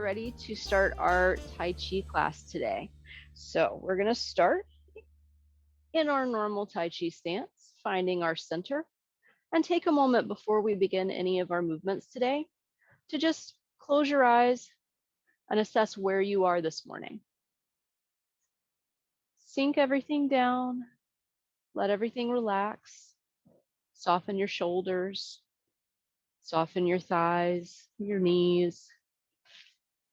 ready to start our Tai Chi class today. So we're going to start in our normal Tai Chi stance, finding our center, and take a moment before we begin any of our movements today to just close your eyes and assess where you are this morning. Sink everything down, let everything relax, soften your shoulders, soften your thighs, your knees,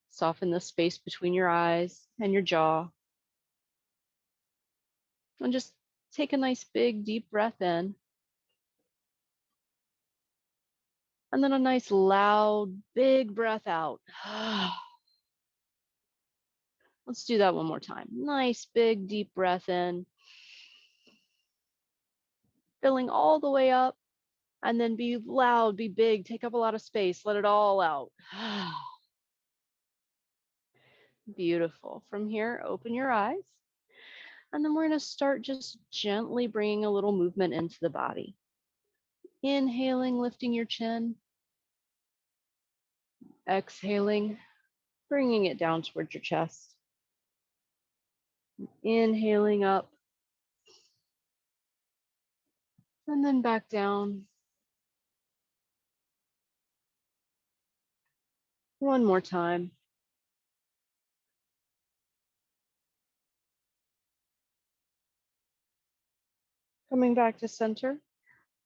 soften the space between your eyes and your jaw. And just take a nice big deep breath in. And then a nice loud big breath out. Let's do that one more time. Nice big deep breath in. Filling all the way up. And then be loud, be big, take up a lot of space, let it all out. Beautiful. From here, open your eyes. And then we're going to start just gently bringing a little movement into the body. Inhaling, lifting your chin. Exhaling, bringing it down towards your chest. Inhaling up. And then back down. One more time. Coming back to center,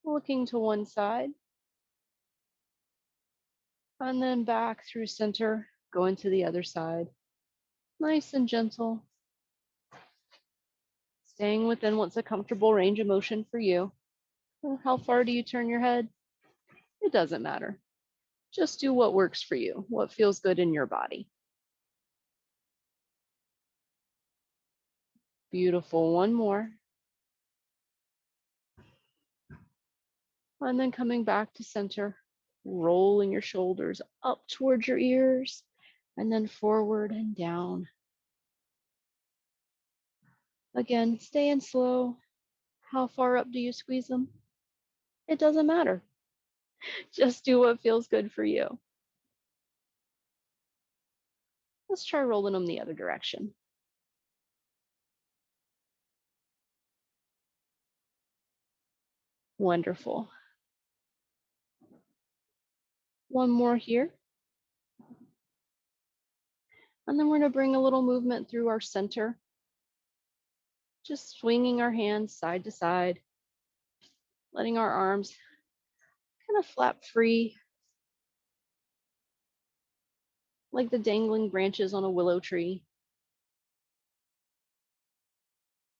looking to one side. And then back through center, going to the other side. Nice and gentle. Staying within what's a comfortable range of motion for you. How far do you turn your head? It doesn't matter. Just do what works for you, what feels good in your body. Beautiful. One more. And then coming back to center, rolling your shoulders up towards your ears, and then forward and down. Again, staying slow. How far up do you squeeze them? It doesn't matter. Just do what feels good for you. Let's try rolling them the other direction. Wonderful. One more here. And then we're going to bring a little movement through our center. Just swinging our hands side to side, letting our arms kind of flap free, like the dangling branches on a willow tree.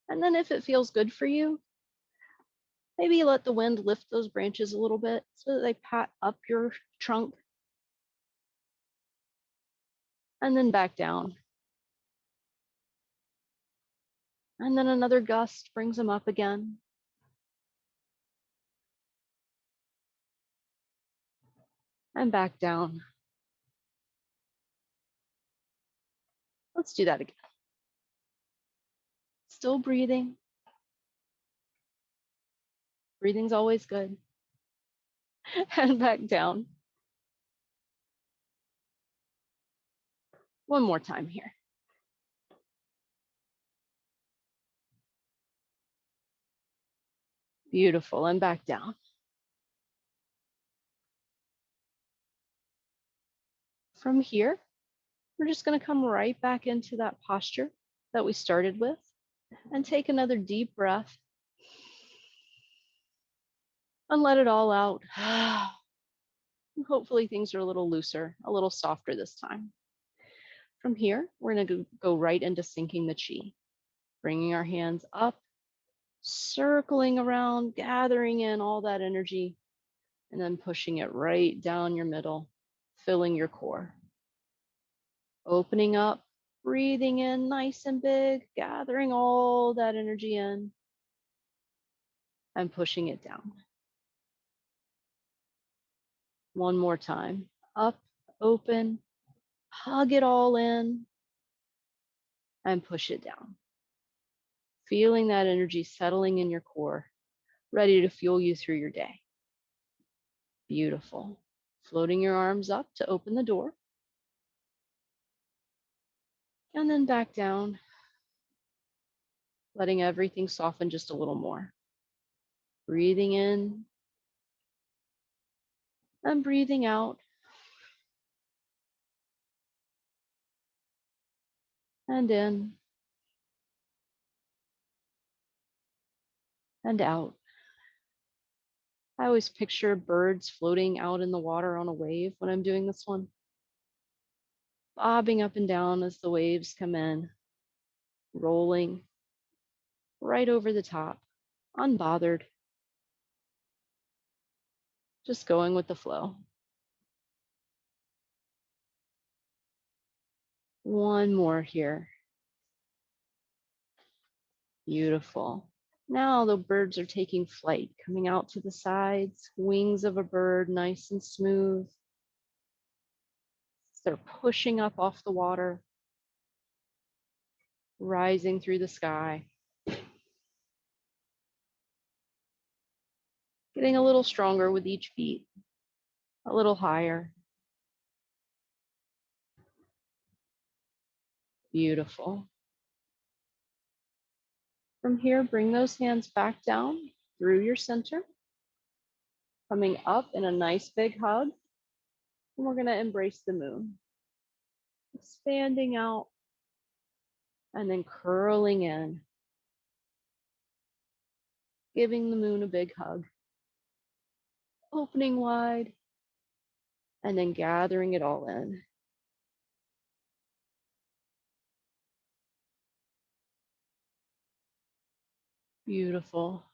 And then if it feels good for you, maybe let the wind lift those branches a little bit so that they pat up your trunk. And then back down. And then another gust brings them up again. And back down. Let's do that again. Still breathing. Breathing's always good. And back down. One more time here. Beautiful. And back down. From here, we're just going to come right back into that posture that we started with and take another deep breath and let it all out. Hopefully things are a little looser, a little softer this time. From here, we're going to go right into sinking the chi, bringing our hands up, circling around, gathering in all that energy, and then pushing it right down your middle, filling your core. Opening up, breathing in nice and big, gathering all that energy in, and pushing it down. One more time. Up, open, hug it all in, and push it down. Feeling that energy settling in your core, ready to fuel you through your day. Beautiful. Floating your arms up to open the door. And then back down, letting everything soften just a little more. Breathing in and breathing out. And in and out. I always picture birds floating out in the water on a wave when I'm doing this one, bobbing up and down as the waves come in, rolling right over the top, unbothered, just going with the flow. One more here. Beautiful. Now the birds are taking flight, coming out to the sides, wings of a bird, nice and smooth. They're pushing up off the water, rising through the sky, getting a little stronger with each beat, a little higher. Beautiful. From here, bring those hands back down through your center, coming up in a nice big hug. And we're going to embrace the moon, expanding out and then curling in, giving the moon a big hug, opening wide, and then gathering it all in. Beautiful.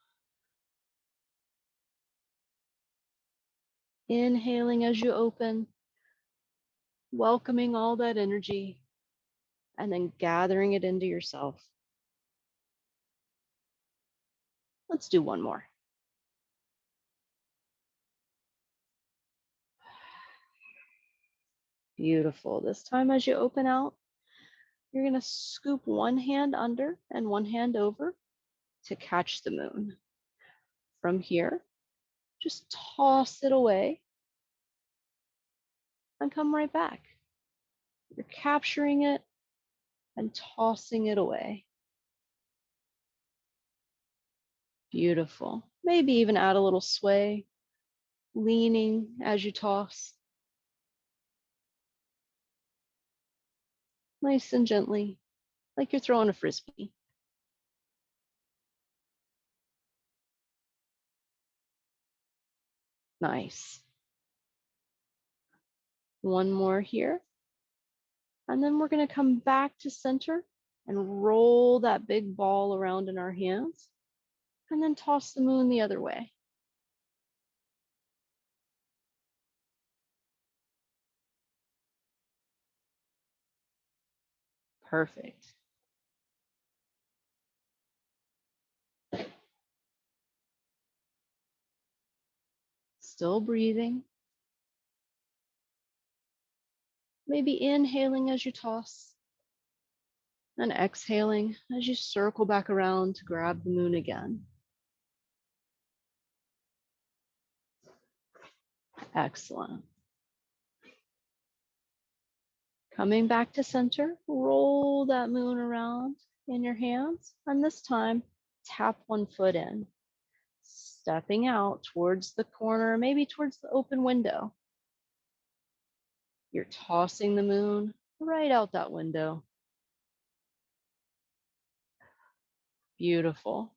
Inhaling as you open, welcoming all that energy, and then gathering it into yourself. Let's do one more. Beautiful. This time as you open out, you're going to scoop one hand under and one hand over to catch the moon. From here, just toss it away and come right back. You're capturing it and tossing it away. Beautiful. Maybe even add a little sway, leaning as you toss. Nice and gently, like you're throwing a frisbee. Nice. One more here. And then we're going to come back to center and roll that big ball around in our hands, and then toss the moon the other way. Perfect. Still breathing. Maybe inhaling as you toss and exhaling as you circle back around to grab the moon again. Excellent. Coming back to center, roll that moon around in your hands, and this time tap one foot in, stepping out towards the corner, maybe towards the open window. You're tossing the moon right out that window. Beautiful.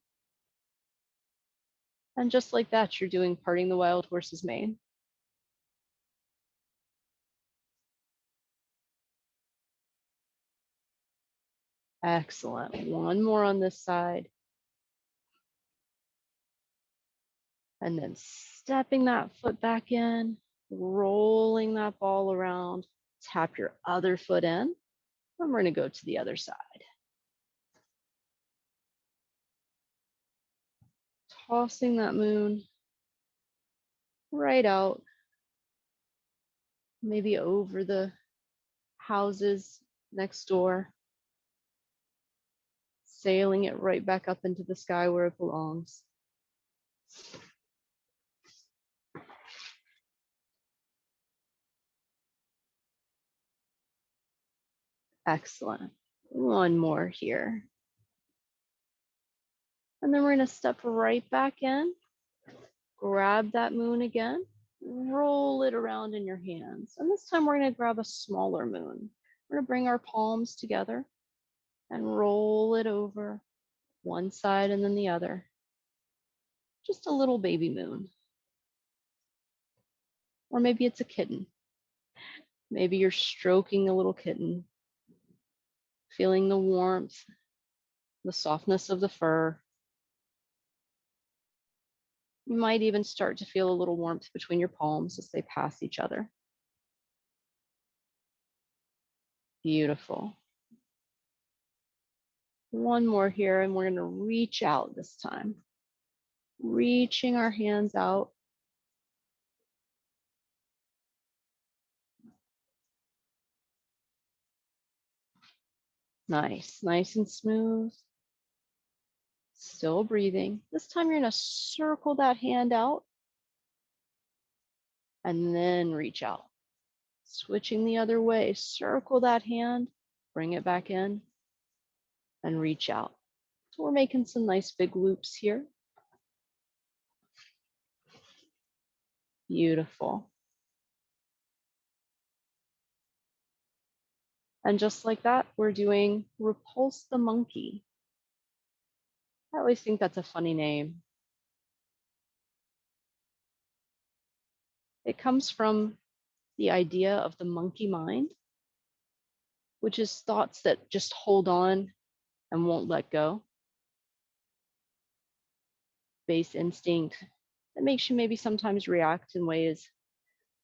And just like that, you're doing Parting the Wild Horse's mane. Excellent. One more on this side. And then stepping that foot back in, rolling that ball around, tap your other foot in, and we're going to go to the other side. Tossing that moon right out, maybe over the houses next door, sailing it right back up into the sky where it belongs. Excellent. One more here. And then we're going to step right back in, grab that moon again, roll it around in your hands. And this time we're going to grab a smaller moon. We're going to bring our palms together and roll it over one side and then the other. Just a little baby moon. Or maybe it's a kitten. Maybe you're stroking a little kitten, feeling the warmth, the softness of the fur. You might even start to feel a little warmth between your palms as they pass each other. Beautiful. One more here, and we're going to reach out this time. Reaching our hands out. Nice, nice and smooth. Still breathing. This time you're going to circle that hand out and then reach out. Switching the other way, circle that hand, bring it back in and reach out. So we're making some nice big loops here. Beautiful. And just like that, we're doing Repulse the Monkey. I always think that's a funny name. It comes from the idea of the monkey mind, which is thoughts that just hold on and won't let go. Base instinct that makes you maybe sometimes react in ways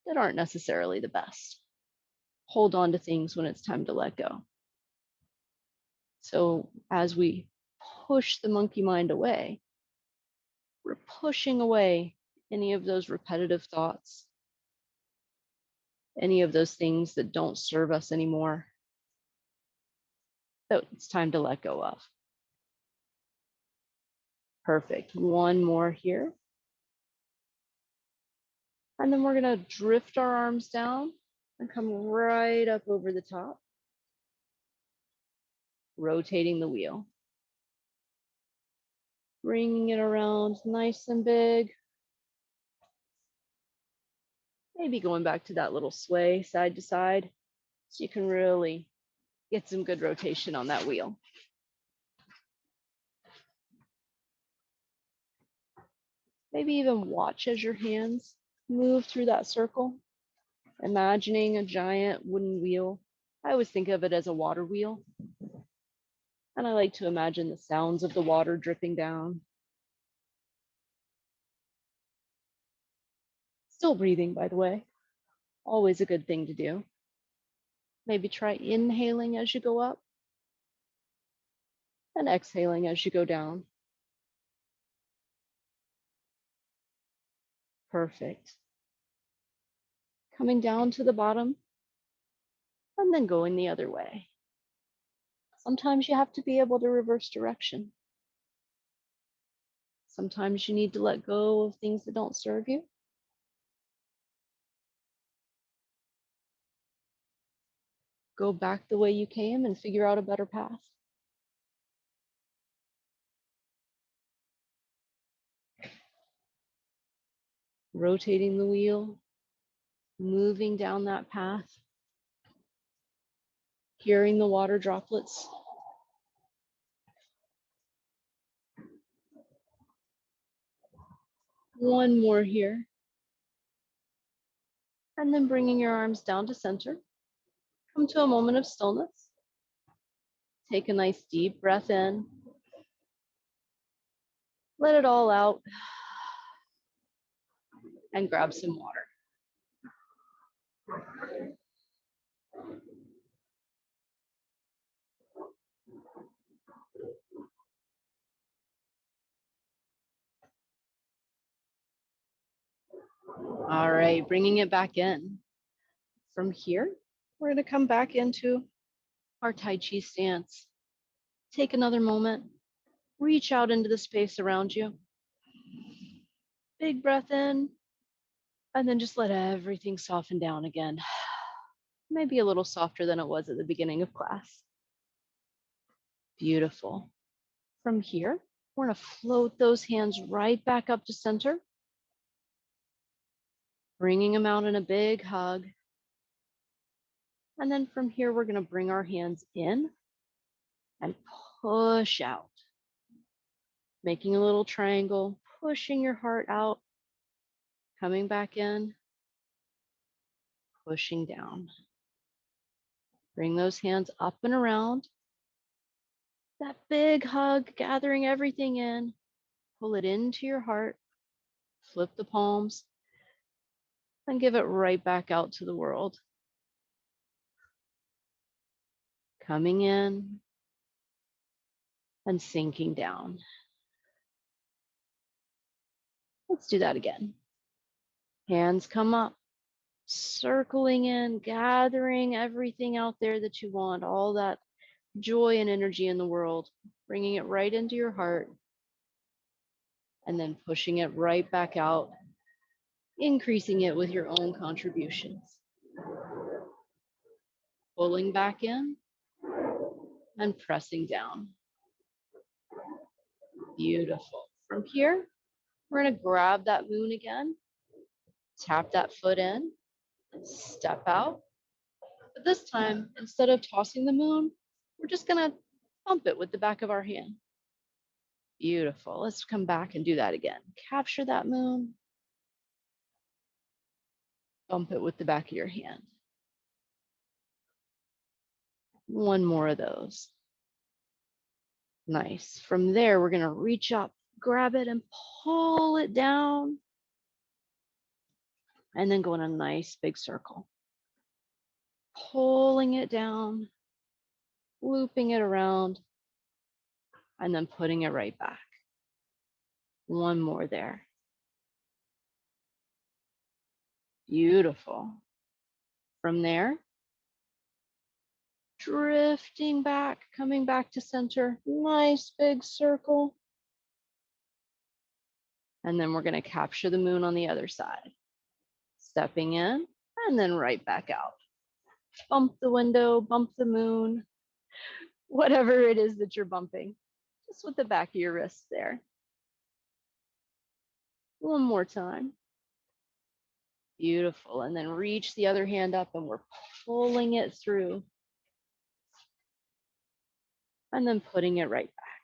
that aren't necessarily the best. Hold on to things when it's time to let go. So as we push the monkey mind away, we're pushing away any of those repetitive thoughts, any of those things that don't serve us anymore, that it's time to let go of. Perfect. One more here. And then we're going to drift our arms down and come right up over the top, rotating the wheel. Bringing it around nice and big. Maybe going back to that little sway side to side so you can really get some good rotation on that wheel. Maybe even watch as your hands move through that circle, imagining a giant wooden wheel. I always think of it as a water wheel. And I like to imagine the sounds of the water dripping down. Still breathing, by the way. Always a good thing to do. Maybe try inhaling as you go up and exhaling as you go down. Perfect. Coming down to the bottom and then going the other way. Sometimes you have to be able to reverse direction. Sometimes you need to let go of things that don't serve you. Go back the way you came and figure out a better path. Rotating the wheel, moving down that path, hearing the water droplets. One more here. And then bringing your arms down to center. Come to a moment of stillness. Take a nice deep breath in. Let it all out. And grab some water. All right, bringing it back in. From here, we're going to come back into our Tai Chi stance. Take another moment. Reach out into the space around you. Big breath in, and then just let everything soften down again. Maybe a little softer than it was at the beginning of class. Beautiful. From here, we're going to float those hands right back up to center, bringing them out in a big hug. And then from here, we're going to bring our hands in and push out, making a little triangle, pushing your heart out, coming back in, pushing down. Bring those hands up and around. That big hug, gathering everything in. Pull it into your heart. Flip the palms and give it right back out to the world. Coming in and sinking down. Let's do that again. Hands come up, circling in, gathering everything out there that you want, all that joy and energy in the world, bringing it right into your heart, and then pushing it right back out, increasing it with your own contributions. Pulling back in and pressing down. Beautiful. From here, we're going to grab that moon again, tap that foot in, step out. But this time, instead of tossing the moon, we're just going to bump it with the back of our hand. Beautiful. Let's come back and do that again. Capture that moon, bump it with the back of your hand. One more of those. Nice. From there, we're going to reach up, grab it, and pull it down. And then go in a nice big circle. Pulling it down, looping it around, and then putting it right back. One more there. Beautiful. From there, drifting back, coming back to center. Nice big circle. And then we're going to capture the moon on the other side. Stepping in and then right back out. Bump the window, bump the moon, whatever it is that you're bumping, just with the back of your wrist there. One more time. Beautiful. And then reach the other hand up and we're pulling it through. And then putting it right back.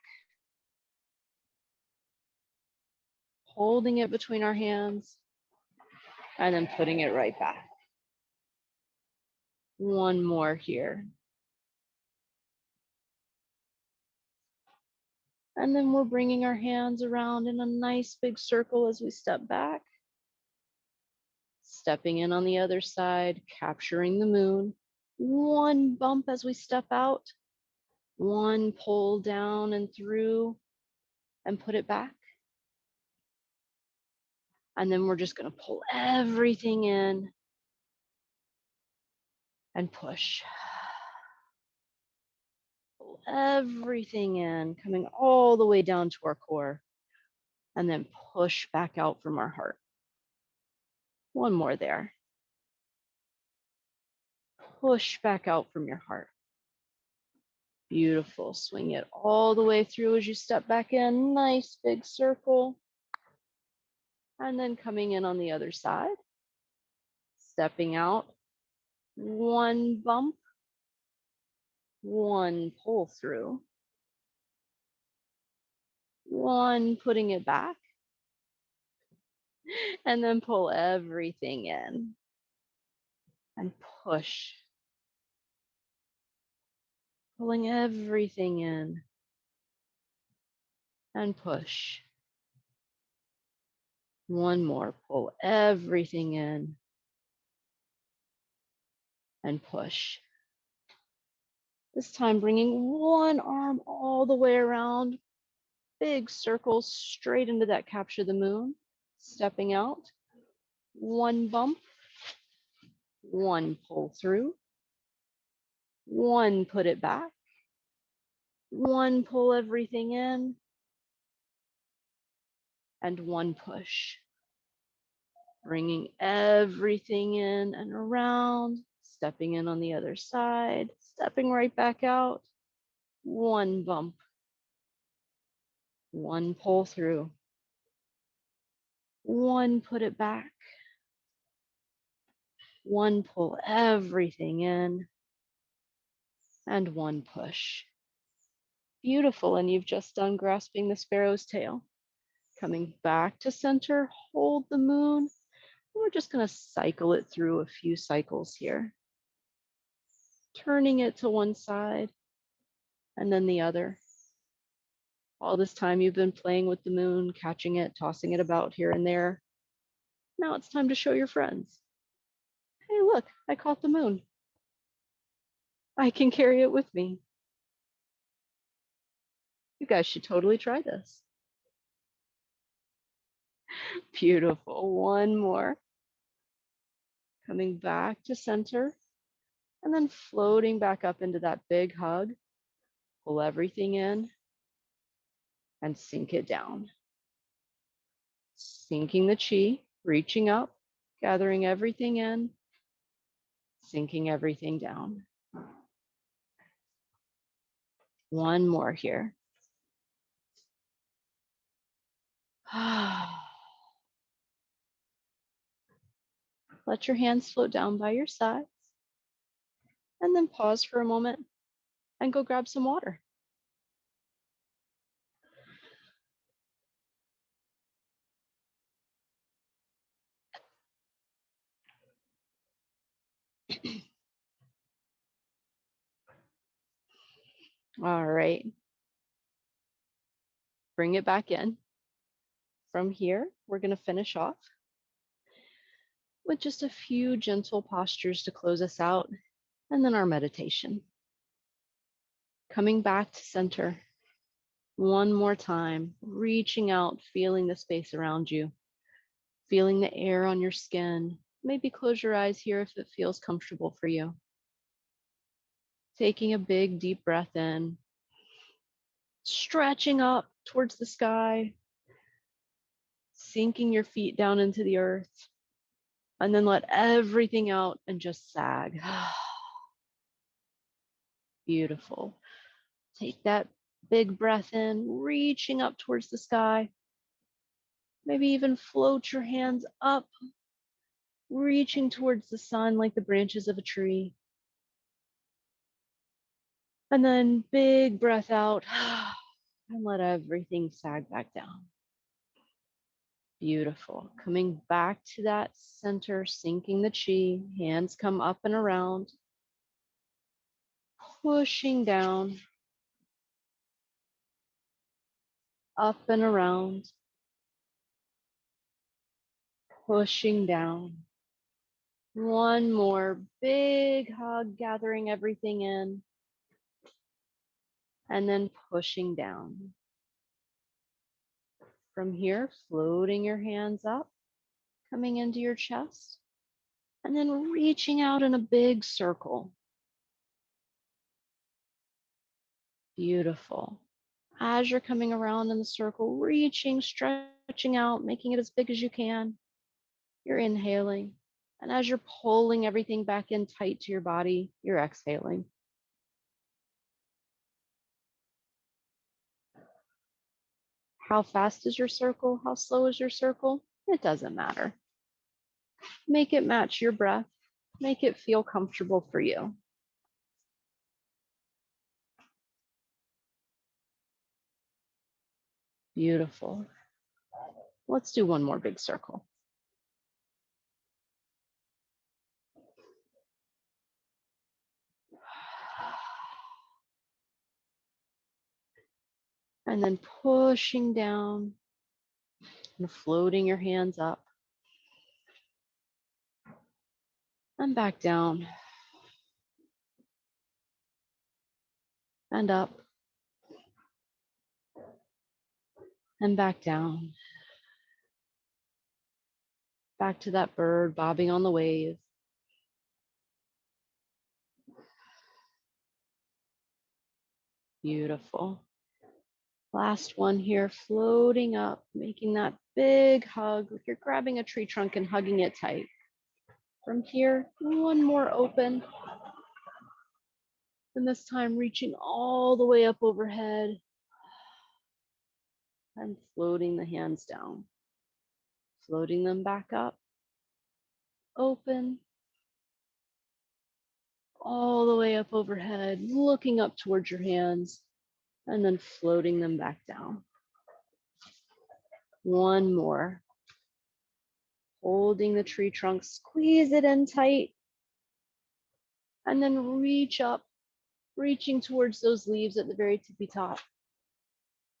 Holding it between our hands and then putting it right back. One more here. And then we're bringing our hands around in a nice big circle as we step back. Stepping in on the other side, capturing the moon. One bump as we step out. One pull down and through and put it back. And then we're just going to pull everything in and push. Pull everything in, coming all the way down to our core, and then push back out from our heart. One more there. Push back out from your heart. Beautiful. Swing it all the way through as you step back in. Nice big circle. And then coming in on the other side. Stepping out. One bump. One pull through. One putting it back. And then pull everything in. And push. Pulling everything in. And push. One more. Pull everything in. And push. This time bringing one arm all the way around. Big circle straight into that capture the moon. Stepping out. One bump. One pull through. One put it back. One pull everything in. And one push. Bringing everything in and around. Stepping in on the other side. Stepping right back out. one bump, one pull through, one put it back, one pull everything in, and one push. Beautiful, and you've just done grasping the sparrow's tail. Coming back to center, hold the moon. We're just going to cycle it through a few cycles here. Turning it to one side and then the other. All this time you've been playing with the moon, catching it, tossing it about here and there. Now it's time to show your friends. Hey, look, I caught the moon. I can carry it with me. You guys should totally try this. Beautiful. One more. Coming back to center and then floating back up into that big hug. Pull everything in and sink it down. Sinking the chi, reaching up, gathering everything in, sinking everything down. One more here. Let your hands float down by your sides and then pause for a moment and go grab some water. All right. Bring it back in. From here, we're going to finish off with just a few gentle postures to close us out, and then our meditation. Coming back to center. One more time, reaching out, feeling the space around you, feeling the air on your skin. Maybe close your eyes here if it feels comfortable for you. Taking a big, deep breath in, stretching up towards the sky, sinking your feet down into the earth, and then let everything out and just sag. Beautiful. Take that big breath in, reaching up towards the sky. Maybe even float your hands up, reaching towards the sun like the branches of a tree. And then big breath out and let everything sag back down. Beautiful. Coming back to that center, sinking the chi, hands come up and around, pushing down, up and around, pushing down. One more big hug, gathering everything in, and then pushing down. From here, floating your hands up, coming into your chest, and then reaching out in a big circle. Beautiful. As you're coming around in the circle, reaching, stretching out, making it as big as you can, you're inhaling. And as you're pulling everything back in tight to your body, you're exhaling. How fast is your circle? How slow is your circle? It doesn't matter. Make it match your breath. Make it feel comfortable for you. Beautiful. Let's do one more big circle. And then pushing down and floating your hands up and back down and up and back down. Back to that bird bobbing on the wave. Beautiful. Last one here, floating up, making that big hug. Like you're grabbing a tree trunk and hugging it tight. From here, one more open. And this time reaching all the way up overhead and floating the hands down, floating them back up, open, all the way up overhead, looking up towards your hands, and then floating them back down. One more. Holding the tree trunk, squeeze it in tight, and then reach up, reaching towards those leaves at the very tippy top.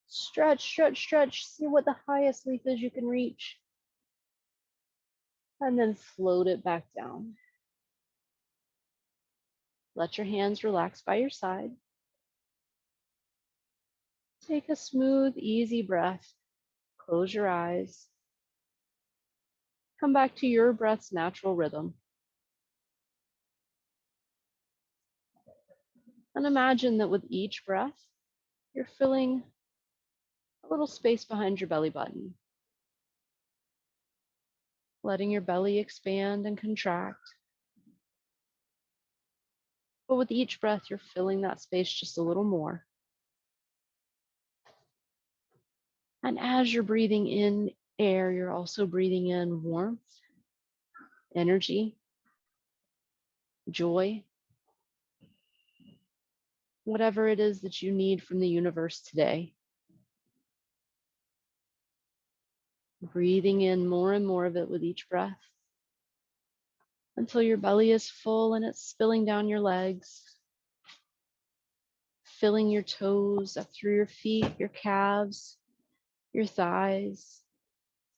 Stretch, stretch, stretch. See what the highest leaf is you can reach. And then float it back down. Let your hands relax by your side. Take a smooth, easy breath. Close your eyes. Come back to your breath's natural rhythm. And imagine that with each breath, you're filling a little space behind your belly button, letting your belly expand and contract. But with each breath, you're filling that space just a little more. And as you're breathing in air, you're also breathing in warmth, energy, joy, whatever it is that you need from the universe today. Breathing in more and more of it with each breath until your belly is full and it's spilling down your legs, filling your toes up through your feet, your calves, your thighs,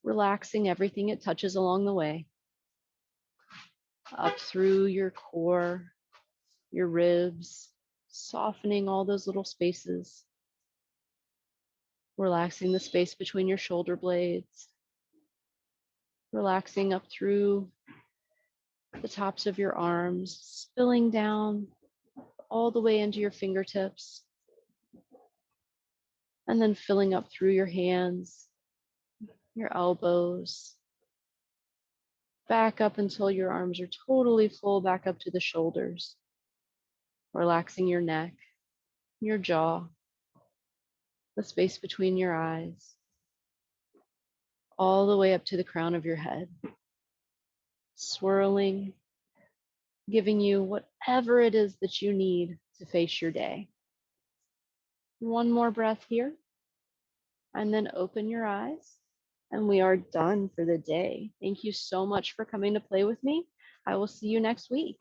relaxing everything it touches along the way, up through your core, your ribs, softening all those little spaces, relaxing the space between your shoulder blades, relaxing up through the tops of your arms, spilling down all the way into your fingertips, and then filling up through your hands, your elbows, back up until your arms are totally full back up to the shoulders, relaxing your neck, your jaw, the space between your eyes, all the way up to the crown of your head, swirling, giving you whatever it is that you need to face your day. One more breath here, and then open your eyes, and we are done for the day. Thank you so much for coming to play with me. I will see you next week.